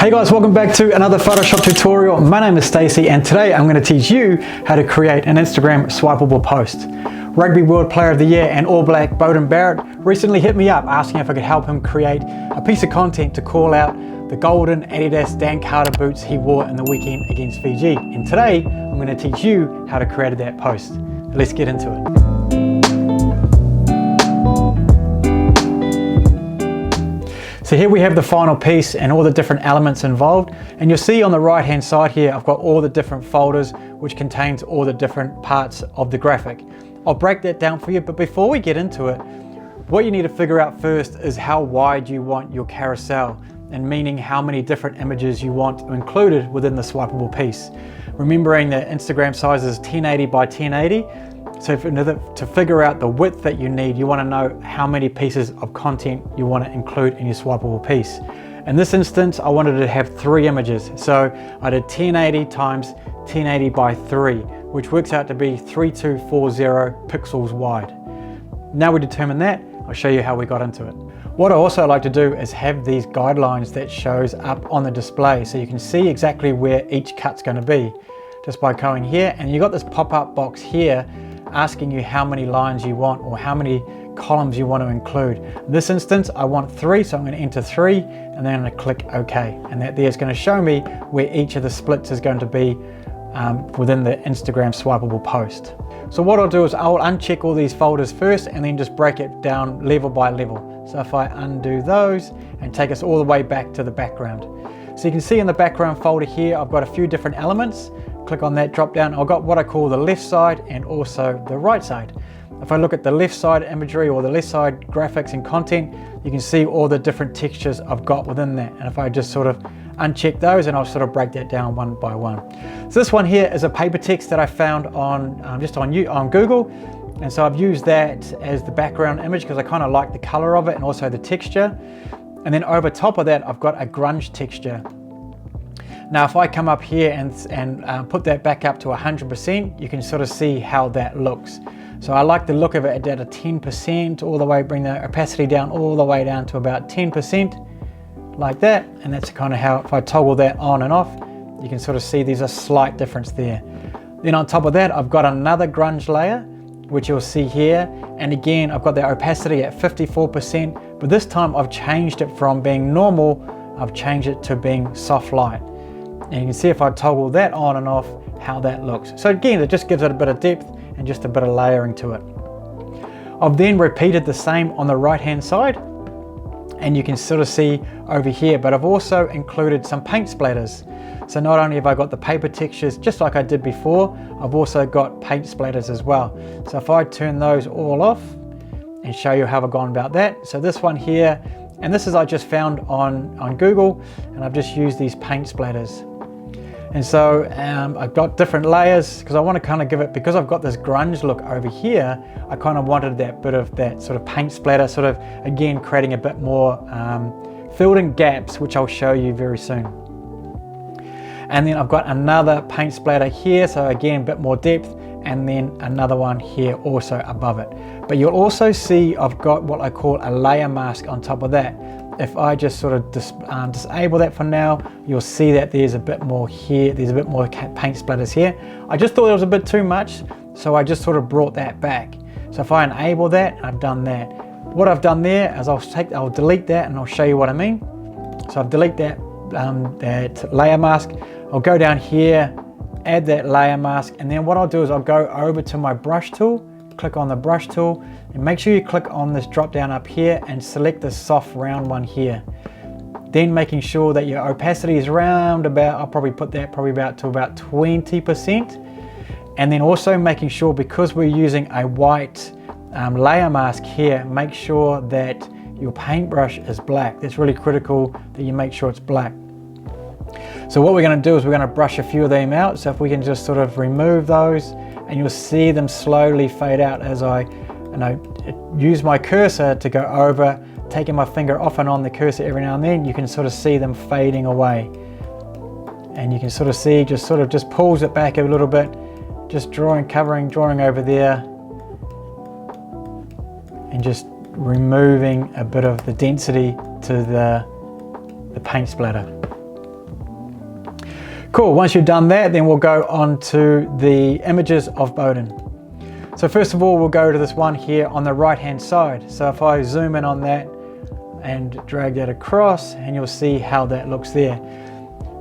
Hey guys, welcome back to another Photoshop tutorial. My name is Stacey and today I'm going to teach you how to create an Instagram swipeable post. Rugby World Player of the Year and All Black Beauden Barrett recently hit me up asking if I could help him create a piece of content to call out the golden Adidas Dan Carter boots he wore in the weekend against Fiji. And today I'm going to teach you how to create that post. Let's get into it. So here we have the final piece and all the different elements involved, and you'll see on the right hand side here I've got all the different folders which contains all the different parts of the graphic. I'll break that down for you, but before we get into it, what you need to figure out first is how wide you want your carousel, and meaning how many different images you want included within the swipeable piece. Remembering that Instagram size is 1080 by 1080, so to figure out the width that you need, you want to know how many pieces of content you want to include in your swipeable piece. In this instance, I wanted to have 3 images. So I did 1080 times 1080 by 3, which works out to be 3240 pixels wide. Now we determine that, I'll show you how we got into it. What I also like to do is have these guidelines that shows up on the display so you can see exactly where each cut's going to be. Just by going here, and you got this pop-up box here asking you how many lines you want or how many columns you want to include. In this instance, I want 3, so I'm going to enter 3 and then I'm going to click OK. And that there is going to show me where each of the splits is going to be within the Instagram swipeable post. So what I'll do is I'll uncheck all these folders first and then just break it down level by level. So if I undo those and take us all the way back to the background. So you can see in the background folder here, I've got a few different elements. Click on that drop down. I've got what I call the left side and also the right side. If I look at the left side imagery or the left side graphics and content, you can see all the different textures I've got within that. And if I just sort of uncheck those, and I'll sort of break that down one by one. So this one here is a paper text that I found on just on Google. And so I've used that as the background image because I kind of like the color of it and also the texture. And then over top of that, I've got a grunge texture. Now, if I come up here and put that back up to 100%, you can sort of see how that looks. So I like the look of it at a 10% all the way, bring the opacity down all the way down to about 10%, like that. And that's kind of how, if I toggle that on and off, you can sort of see there's a slight difference there. Then on top of that, I've got another grunge layer, which you'll see here. And again, I've got the opacity at 54%, but this time I've changed it from being normal, I've changed it to being soft light. And you can see if I toggle that on and off, how that looks. So again, it just gives it a bit of depth and just a bit of layering to it. I've then repeated the same on the right hand side, and you can sort of see over here, but I've also included some paint splatters. So not only have I got the paper textures, just like I did before, I've also got paint splatters as well. So if I turn those all off and show you how I've gone about that. So this one here, and this is I just found on Google, and I've just used these paint splatters. And so I've got different layers because I want to kind of give it, because I've got this grunge look over here, I kind of wanted that bit of that sort of paint splatter, sort of again creating a bit more filled in gaps, which I'll show you very soon. And then I've got another paint splatter here, so again a bit more depth, and then another one here also above it. But you'll also see I've got what I call a layer mask on top of that. If I just sort of disable that for now, you'll see that there's a bit more here, there's a bit more paint splatters here. I just thought it was a bit too much, so I just sort of brought that back. So if I enable that, I've done that. What I've done there is I'll delete that and I'll show you what I mean. So I've deleted that layer mask. I'll go down here, add that layer mask, and then what I'll do is I'll go over to my brush tool, click on the brush tool, and make sure you click on this drop down up here and select the soft round one here. Then making sure that your opacity is around about, I'll probably put that about 20%. And then also making sure, because we're using a white layer mask here, make sure that your paintbrush is black. That's really critical that you make sure it's black. So what we're going to do is we're going to brush a few of them out. So if we can just sort of remove those, and you'll see them slowly fade out as I use my cursor to go over, taking my finger off and on the cursor every now and then, you can sort of see them fading away. And you can sort of see, just pulls it back a little bit, just drawing over there, and just removing a bit of the density to the paint splatter. Cool, once you've done that, then we'll go on to the images of Beauden. So first of all, we'll go to this one here on the right hand side. So if I zoom in on that and drag that across, and you'll see how that looks there.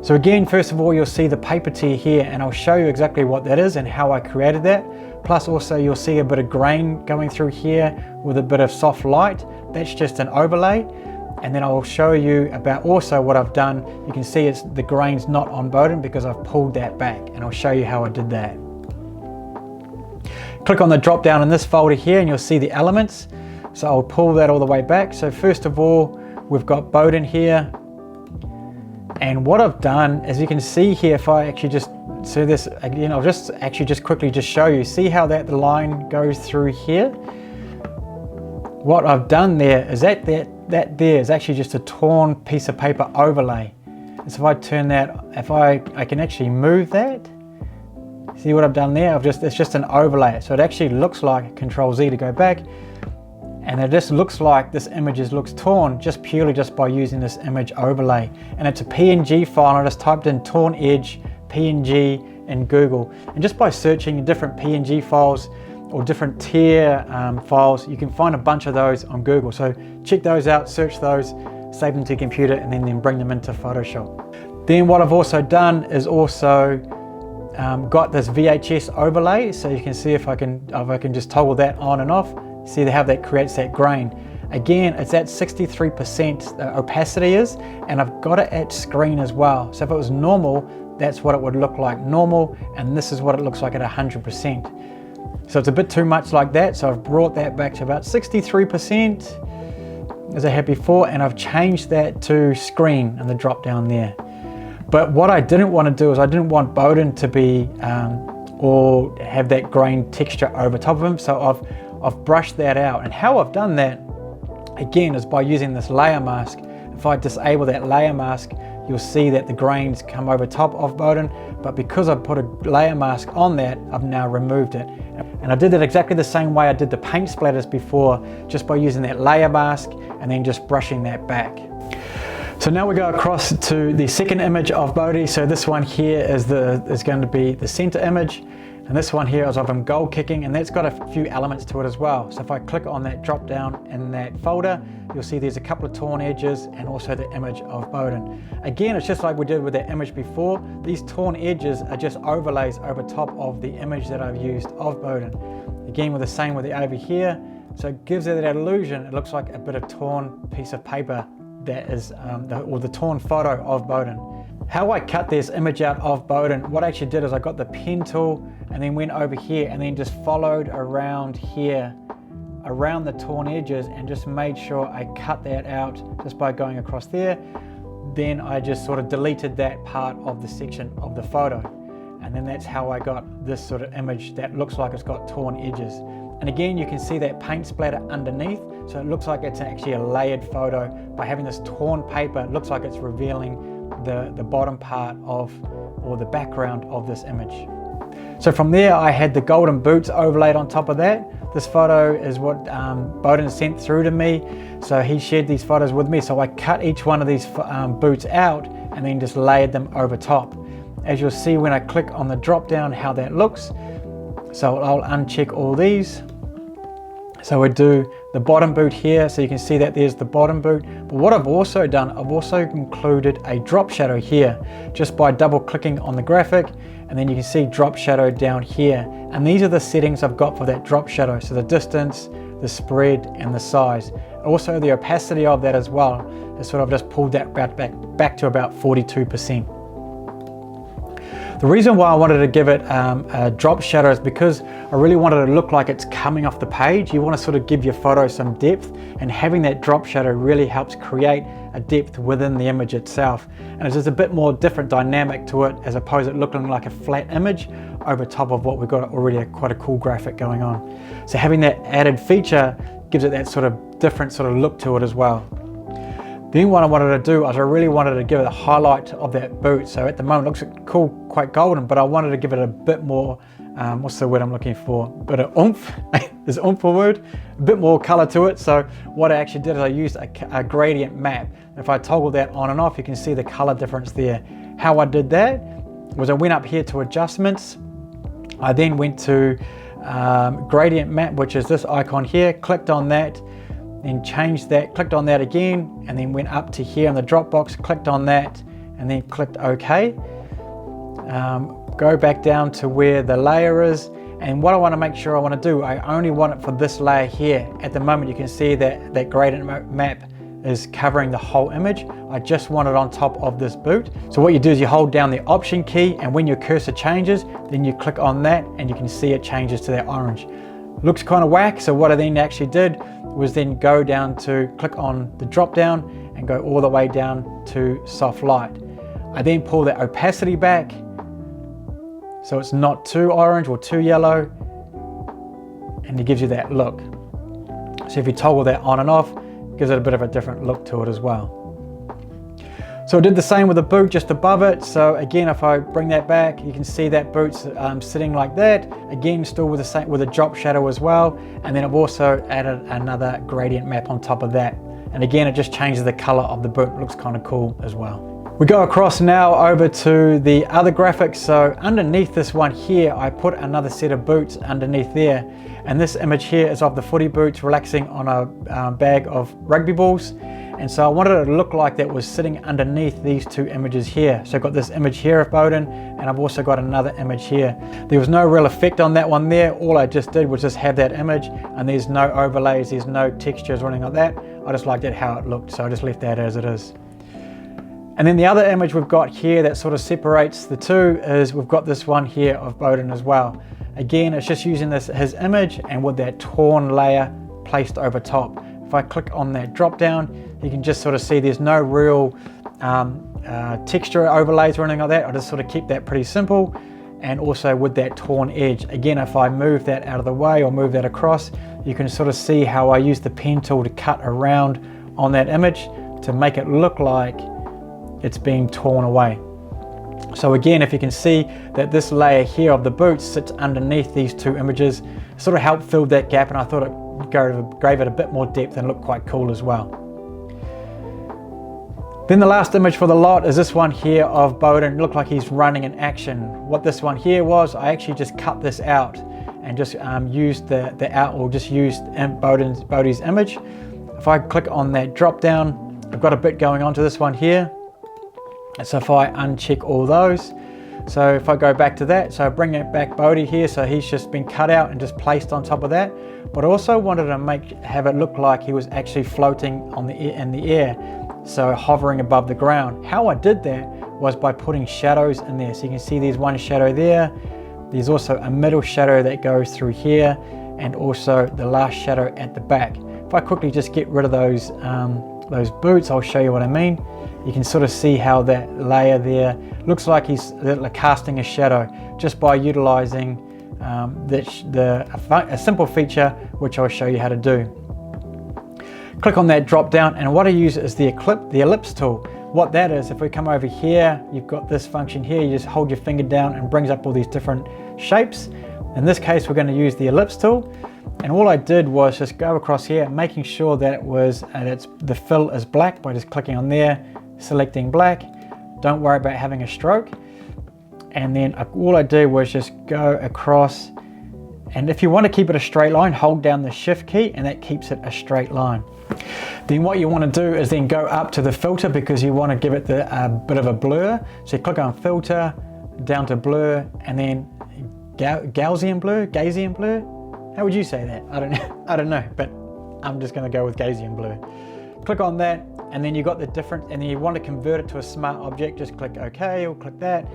So again, first of all, you'll see the paper tier here, and I'll show you exactly what that is and how I created that. Plus also you'll see a bit of grain going through here with a bit of soft light. That's just an overlay. And then I'll show you about also what I've done. You can see the grain's not on Beauden because I've pulled that back, and I'll show you how I did that. Click on the drop down in this folder here and you'll see the elements. So I'll pull that all the way back. So first of all, we've got Beauden here. And what I've done, as you can see here, if I actually just so this again, I'll just quickly show you. See how that line goes through here? What I've done there is that there is actually just a torn piece of paper overlay. And so if I turn that, I can actually move that. See what I've done there? It's just an overlay. So it actually looks like Control Z to go back. And it just looks like this image looks torn just by using this image overlay. And it's a PNG file, and I just typed in torn edge PNG in Google. And just by searching different PNG files or different tier files, you can find a bunch of those on Google. So check those out, search those, save them to your computer, and then bring them into Photoshop. Then what I've also done is also got this VHS overlay. So you can see if I can just toggle that on and off. See how that creates that grain. Again, it's at 63% opacity is, and I've got it at screen as well. So if it was normal, that's what it would look like normal, and this is what it looks like at 100%. So it's a bit too much like that, so I've brought that back to about 63% as I had before, and I've changed that to screen in the drop down there. But what I didn't want to do is I didn't want Beauden to be or have that grain texture over top of him, so I've brushed that out. And how I've done that again is by using this layer mask. If I disable that layer mask, you'll see that the grains come over top of Beauden, but because I put a layer mask on that, I've now removed it. And I did it exactly the same way I did the paint splatters before, just by using that layer mask and then just brushing that back. So now we go across to the second image of Beauden. So this one here is going to be the center image. And this one here is of him goal kicking, and that's got a few elements to it as well. So if I click on that drop down in that folder, you'll see there's a couple of torn edges and also the image of Beauden. Again, it's just like we did with that image before. These torn edges are just overlays over top of the image that I've used of Beauden. Again, with the same with the over here. So it gives it that illusion. It looks like a bit of torn piece of paper that is, or the torn photo of Beauden. How I cut this image out of Beauden, what I actually did is I got the pen tool and then went over here and then just followed around here, around the torn edges, and just made sure I cut that out just by going across there. Then I just sort of deleted that part of the section of the photo. And then that's how I got this sort of image that looks like it's got torn edges. And again, you can see that paint splatter underneath. So it looks like it's actually a layered photo. By having this torn paper, it looks like it's revealing the bottom part of, or the background of this image. So from there, I had the golden boots overlaid on top of that. This photo is what Beauden sent through to me. So he shared these photos with me. So I cut each one of these boots out and then just layered them over top. As you'll see when I click on the drop down how that looks. So I'll uncheck all these. So we do the bottom boot here, so you can see that there's the bottom boot. But what I've also done, I've also included a drop shadow here, just by double clicking on the graphic, and then you can see drop shadow down here. And these are the settings I've got for that drop shadow. So the distance, the spread, and the size. Also the opacity of that as well. Is sort of just pulled that back to about 42%. The reason why I wanted to give it a drop shadow is because I really wanted it to look like it's coming off the page. You want to sort of give your photo some depth, and having that drop shadow really helps create a depth within the image itself. And it's just a bit more different dynamic to it, as opposed to looking like a flat image over top of what we've got already quite a cool graphic going on. So having that added feature gives it that sort of different sort of look to it as well. Then what I wanted to do is I really wanted to give it a highlight of that boot. So at the moment it looks cool, quite golden, but I wanted to give it a bit more, what's the word I'm looking for? Bit of oomph, is oomph a word? A bit more color to it. So what I actually did is I used a gradient map. If I toggle that on and off, you can see the color difference there. How I did that was I went up here to adjustments. I then went to gradient map, which is this icon here, clicked on that, then changed that, clicked on that again, and then went up to here on the drop box, clicked on that, and then clicked OK. Go back down to where the layer is, and what I want to make sure I want to do, I only want it for this layer here. At the moment you can see that gradient map is covering the whole image. I just want it on top of this boot. So what you do is you hold down the option key, and when your cursor changes, then you click on that and you can see it changes to that orange. Looks kind of whack, so what I then actually did was then go down to click on the drop down and go all the way down to soft light. I then pull the opacity back so it's not too orange or too yellow, and it gives you that look. So if you toggle that on and off, it gives it a bit of a different look to it as well. So I did the same with the boot just above it. So again, if I bring that back, you can see that boot's sitting like that. Again, still with the same, with a drop shadow as well. And then I've also added another gradient map on top of that. And again, it just changes the color of the boot. It looks kind of cool as well. We go across now over to the other graphics. So underneath this one here, I put another set of boots underneath there. And this image here is of the footy boots relaxing on a bag of rugby balls. And so I wanted it to look like that was sitting underneath these two images here. So I've got this image here of Beauden, and I've also got another image here. There was no real effect on that one there. All I just did was just have that image, and there's no overlays, there's no textures or anything like that. I just liked it how it looked, so I just left that as it is. And then the other image we've got here that sort of separates the two is we've got this one here of Beauden as well. Again, it's just using his image and with that torn layer placed over top. If I click on that drop down, you can just sort of see there's no real texture overlays or anything like that. I just sort of keep that pretty simple, and also with that torn edge. Again, if I move that out of the way or move that across, you can sort of see how I use the pen tool to cut around on that image to make it look like it's being torn away. So again, if you can see that this layer here of the boots sits underneath these two images, it sort of helped fill that gap, and I thought it gave it a bit more depth and looked quite cool as well. Then the last image for the lot is this one here of Beauden. It looked like he's running in action. What this one here was, I actually just cut this out and just used the out, or just used Beauden's image. If I click on that drop down, I've got a bit going on to this one here. So if I uncheck all those, so if I go back to that, so I bring it back Beauden here, so he's just been cut out and just placed on top of that. But I also wanted to have it look like he was actually floating in the air. So hovering above the ground. How I did that was by putting shadows in there. So you can see there's one shadow there. There's also a middle shadow that goes through here, and also the last shadow at the back. If I quickly just get rid of those boots, I'll show you what I mean. You can sort of see how that layer there looks like he's casting a shadow just by utilizing a simple feature which I'll show you how to do. Click on that drop down, and what I use is the ellipse tool. What that is, if we come over here, you've got this function here, you just hold your finger down and brings up all these different shapes. In this case, we're going to use the ellipse tool, and all I did was just go across here, making sure that the fill is black by just clicking on there, selecting black. Don't worry about having a stroke. And then all I did was just go across, and if you want to keep it a straight line, hold down the shift key, and that keeps it a straight line. Then what you want to do is then go up to the filter, because you want to give it a bit of a blur. So you click on filter, down to blur, and then Gaussian blur. How would you say that? I don't know, but I'm just going to go with Gaussian blur. Click on that, and then you got the different, and then you want to convert it to a smart object, just click OK or click that.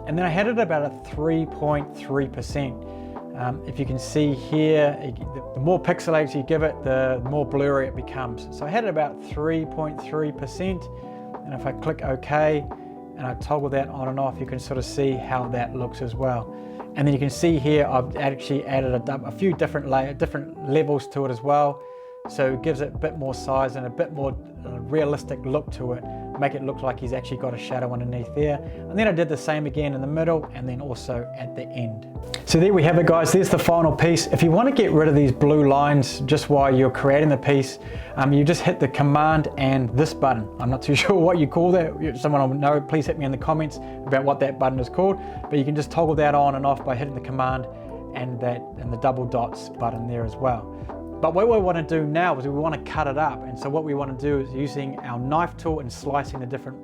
And then I had it about a 3.3%. If you can see here, the more pixelates you give it, the more blurry it becomes. So I had it about 3.3%, and if I click OK and I toggle that on and off, you can sort of see how that looks as well. And then you can see here I've actually added a few different levels to it as well, so it gives it a bit more size and a bit more realistic look to it make it look like he's actually got a shadow underneath there. And then I did the same again in the middle and then also at the end. So there we have it, guys. There's the final piece. If you want to get rid of these blue lines just while you're creating the piece, you just hit the command and this button. I'm not too sure what you call that. If someone will know, please hit me in the comments about what that button is called. But you can just toggle that on and off by hitting the command and the double dots button there as well. But what we want to do now is we want to cut it up. And so what we want to do is using our knife tool and slicing the different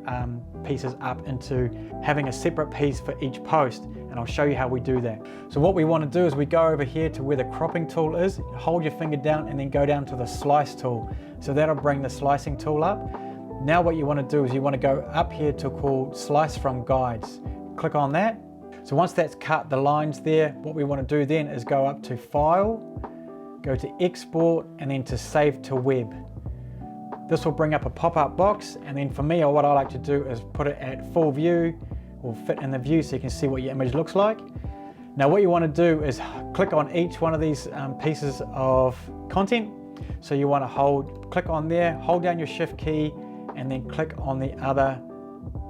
pieces up into having a separate piece for each post. And I'll show you how we do that. So what we want to do is we go over here to where the cropping tool is, hold your finger down and then go down to the slice tool. So that'll bring the slicing tool up. Now what you want to do is you want to go up here to called slice from guides. Click on that. So once that's cut the lines there, what we want to do then is go up to file, go to export and then to save to web. This will bring up a pop-up box, and then for me, what I like to do is put it at full view or fit in the view so you can see what your image looks like. Now what you want to do is click on each one of these pieces of content. So you want to click on there, hold down your shift key and then click on the other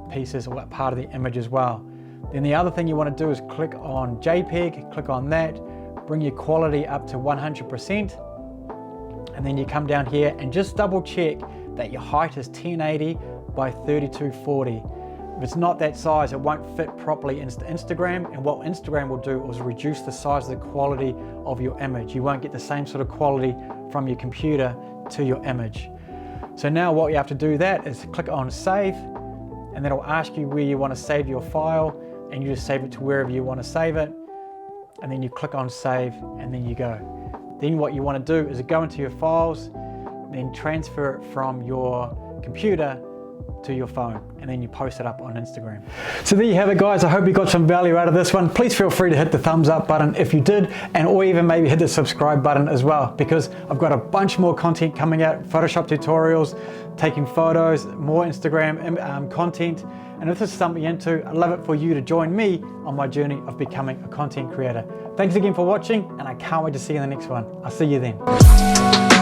pieces or part of the image as well. Then the other thing you want to do is click on JPEG, click on that, bring your quality up to 100%, and then you come down here and just double check that your height is 1080 by 3240. If it's not that size, it won't fit properly into Instagram, and what Instagram will do is reduce the size of the quality of your image. You won't get the same sort of quality from your computer to your image. So now what you have to do that is click on save, and then it'll ask you where you want to save your file, and you just save it to wherever you want to save it. And then you click on save and then you go. Then what you want to do is go into your files, then transfer it from your computer to your phone, and then you post it up on Instagram. So there you have it, guys. I hope you got some value out of this one. Please feel free to hit the thumbs up button if you did, and or even maybe hit the subscribe button as well, because I've got a bunch more content coming out, Photoshop tutorials, taking photos, more Instagram content. And if this is something you're into, I'd love it for you to join me on my journey of becoming a content creator. Thanks again for watching, and I can't wait to see you in the next one. I'll see you then.